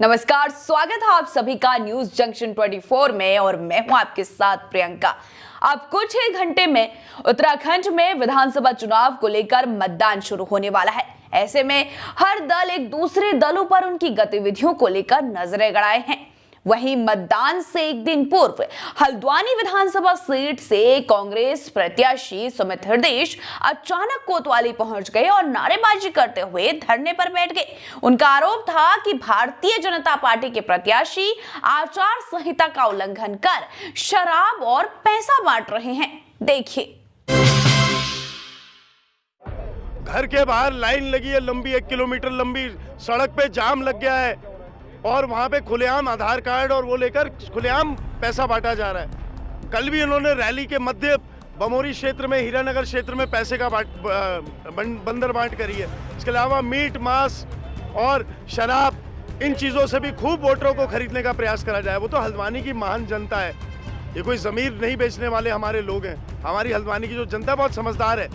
नमस्कार, स्वागत है आप सभी का न्यूज जंक्शन 24 में और मैं हूं आपके साथ प्रियंका। अब कुछ ही घंटे में उत्तराखंड में विधानसभा चुनाव को लेकर मतदान शुरू होने वाला है। ऐसे में हर दल एक दूसरे दलों पर उनकी गतिविधियों को लेकर नजरें गड़ाए हैं। वहीं मतदान से एक दिन पूर्व हल्द्वानी विधानसभा सीट से कांग्रेस प्रत्याशी सुमित हृदयेश अचानक कोतवाली पहुंच गए और नारेबाजी करते हुए धरने पर बैठ गए। उनका आरोप था कि भारतीय जनता पार्टी के प्रत्याशी आचार संहिता का उल्लंघन कर शराब और पैसा बांट रहे हैं। देखिए। घर के बाहर लाइन लगी है, लंबी 1 किलोमीटर लंबी, सड़क पे जाम लग गया है और वहाँ पे खुलेआम आधार कार्ड और वो लेकर खुलेआम पैसा बांटा जा रहा है। कल भी इन्होंने रैली के मध्य बमोरी क्षेत्र में, हीरानगर क्षेत्र में पैसे का बंदर बांट करी है। इसके अलावा मीट, मांस और शराब, इन चीज़ों से भी खूब वोटरों को खरीदने का प्रयास करा जाए। वो तो हल्द्वानी की महान जनता है, ये कोई ज़मीर नहीं बेचने वाले हमारे लोग हैं। हमारी हल्द्वानी की जो जनता बहुत समझदार है,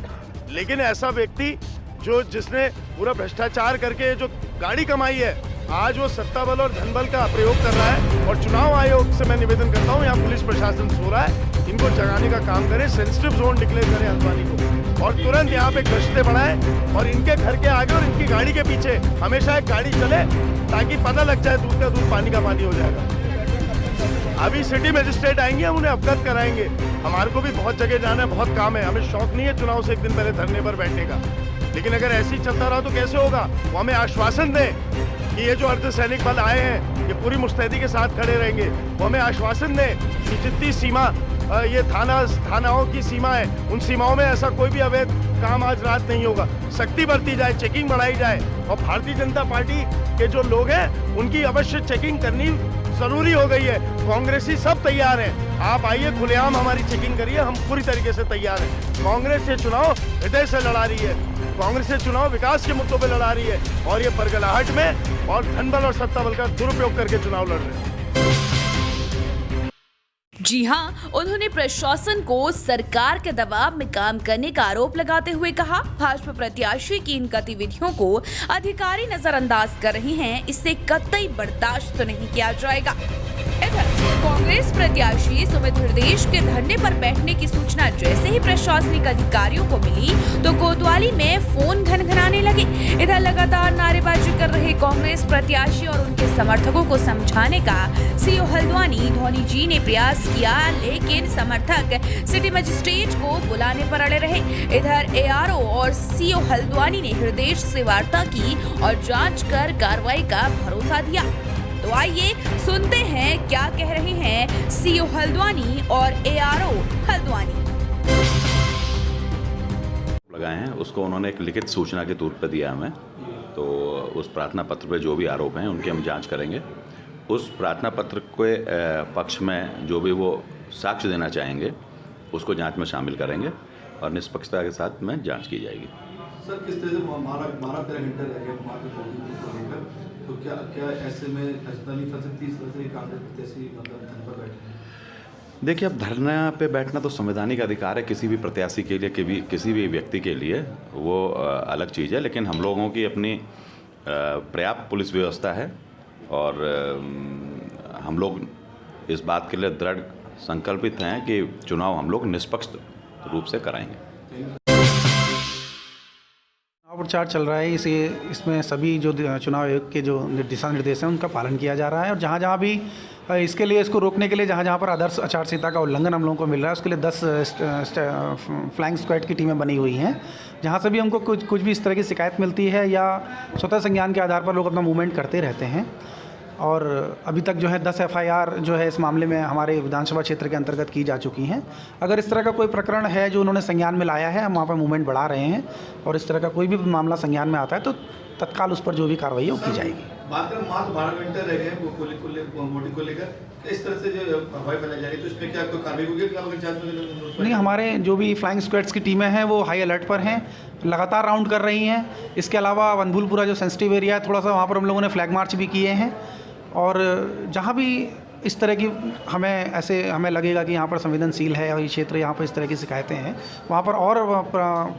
लेकिन ऐसा व्यक्ति जिसने पूरा भ्रष्टाचार करके जो गाड़ी कमाई है, आज वो सत्ता बल और धन बल का प्रयोग कर रहा है। और चुनाव आयोग से मैं निवेदन करता हूँ, यहाँ पुलिस प्रशासन सो रहा है, इनको जगाने का काम करें, सेंसिटिव जोन डिक्लेयर करें हल्द्वानी को और तुरंत यहाँ पे गश्तें बढ़ाएं और इनके घर के आगे और इनकी गाड़ी के पीछे हमेशा एक गाड़ी चले ताकि पता लग जाए दूध का दूध पानी का पानी हो जाएगा। अभी सिटी मजिस्ट्रेट आएंगे, हम उन्हें अवगत कराएंगे। हमारे को भी बहुत जगह जाना है, बहुत काम है, हमें शौक नहीं है चुनाव से एक दिन पहले धरने पर बैठने का। लेकिन अगर ऐसे ही चलता रहा तो कैसे होगा। वो हमें आश्वासन दें कि ये जो अर्धसैनिक बल आए हैं ये पूरी मुस्तैदी के साथ खड़े रहेंगे। वो हमें आश्वासन दें कि जितनी सीमा ये थानाओं की सीमा है, उन सीमाओं में ऐसा कोई भी अवैध काम आज रात नहीं होगा। सख्ती बरती जाए, चेकिंग बढ़ाई जाए और भारतीय जनता पार्टी के जो लोग हैं उनकी अवश्य चेकिंग करनी जरूरी हो गई है। कांग्रेसी सब तैयार हैं, आप आइए, खुलेआम हमारी चेकिंग करिए, हम पूरी तरीके से तैयार हैं। कांग्रेस ये चुनाव हृदय से लड़ा रही है, कांग्रेस ये चुनाव विकास के मुद्दों पे लड़ा रही है और ये बरगलाहट में और धनबल और सत्ता बल का दुरुपयोग करके चुनाव लड़ रहे हैं। जी हां, उन्होंने प्रशासन को सरकार के दबाव में काम करने का आरोप लगाते हुए कहा, भाजपा प्रत्याशी की इन गतिविधियों को अधिकारी नजरअंदाज कर रहे हैं, इससे कतई बर्दाश्त नहीं किया जाएगा। इधर कांग्रेस प्रत्याशी सुमित हृदयेश के धरने पर बैठने की सूचना जैसे ही प्रशासनिक अधिकारियों को मिली तो कोतवाली में फोन घनघनाने लगे। इधर लगातार नारेबाजी कर रहे कांग्रेस प्रत्याशी और उनके समर्थकों को समझाने का सीओ हल्द्वानी धोनी जी ने प्रयास किया, लेकिन समर्थक सिटी मजिस्ट्रेट को बुलाने पर अड़े रहे। इधर एआरओ और सीओ हल्द्वानी ने हृदयेश से वार्ता की और जांच कर कार्रवाई का भरोसा दिया। तो आइए सुनते हैं क्या कह रहे हैं सीओ हल्द्वानी और एआरओ हल्द्वानी। लगाए हैं उसको उन्होंने एक लिखित सूचना के तौर पर दिया हमें, तो उस प्रार्थना पत्र पे जो भी आरोप हैं उनकी हम जांच करेंगे। उस प्रार्थना पत्र के पक्ष में जो भी वो साक्ष्य देना चाहेंगे उसको जांच में शामिल करेंगे और निष्पक्षता के साथ में जांच की जाएगी। सर, किस तरह से 12-13 घंटे रह गए तो क्या ऐसे में नहीं फंस सकती इस तरह से कांग्रेस प्रत्याशी मतलब धरने पर बैठे? देखिए, अब धरना पे बैठना तो संवैधानिक अधिकार है किसी भी प्रत्याशी के लिए, किसी भी व्यक्ति के लिए, वो अलग चीज़ है। लेकिन हम लोगों की अपनी पर्याप्त पुलिस व्यवस्था है और हम लोग इस बात के लिए दृढ़ संकल्पित हैं कि चुनाव हम लोग निष्पक्ष रूप से कराएंगे। प्रचार चल रहा है, इसमें सभी जो चुनाव आयोग के जो दिशा निर्देश हैं उनका पालन किया जा रहा है और जहाँ भी इसके लिए, इसको रोकने के लिए जहाँ पर आदर्श आचार संहिता का उल्लंघन हम लोगों को मिल रहा है, उसके लिए 10 फ्लाइंग स्क्वाड की टीमें बनी हुई हैं। जहाँ से भी हमको कुछ भी इस तरह की शिकायत मिलती है या स्वतः संज्ञान के आधार पर लोग अपना मूवमेंट करते रहते हैं। और अभी तक जो है 10 FIR जो है इस मामले में हमारे विधानसभा क्षेत्र के अंतर्गत की जा चुकी हैं। अगर इस तरह का कोई प्रकरण है जो उन्होंने संज्ञान में लाया है, हम वहाँ पर मूवमेंट बढ़ा रहे हैं और इस तरह का कोई भी मामला संज्ञान में आता है तो तत्काल उस पर जो भी कार्रवाई है वो की जाएगी। बात करें, मात्र 12 घंटे रह गए वोटिंग को लेकर, इस तरह से जो हवाई फैलाई जा रही है तो इसमें क्या कोई कार्रवाई होगी? नहीं, हमारे जो भी फ्लाइंग स्क्वाड्स की टीमें हैं वो हाई अलर्ट पर हैं, लगातार राउंड कर रही हैं। इसके अलावा वनभूलपुरा जो सेंसिटिव एरिया है, थोड़ा सा वहाँ पर हम लोगों ने फ्लैग मार्च भी किए हैं और जहाँ भी इस तरह की हमें लगेगा कि यहाँ पर संवेदनशील है और ये क्षेत्र, यहाँ पर इस तरह की शिकायतें हैं, वहाँ पर और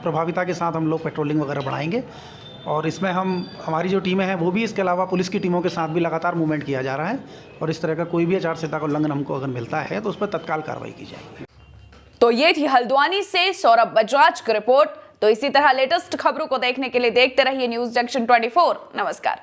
प्रभाविता के साथ हम लोग पेट्रोलिंग वगैरह बढ़ाएंगे और इसमें हमारी जो टीमें हैं वो भी, इसके अलावा पुलिस की टीमों के साथ भी लगातार मूवमेंट किया जा रहा है और इस तरह का कोई भी आचार संहिता का उल्लंघन हमको अगर मिलता है तो उस पर तत्काल कार्रवाई की जाएगी। तो ये थी हल्द्वानी से सौरभ बजाज की रिपोर्ट। तो इसी तरह लेटेस्ट खबरों को देखने के लिए देखते रहिए न्यूज़ जंक्शन 24। नमस्कार।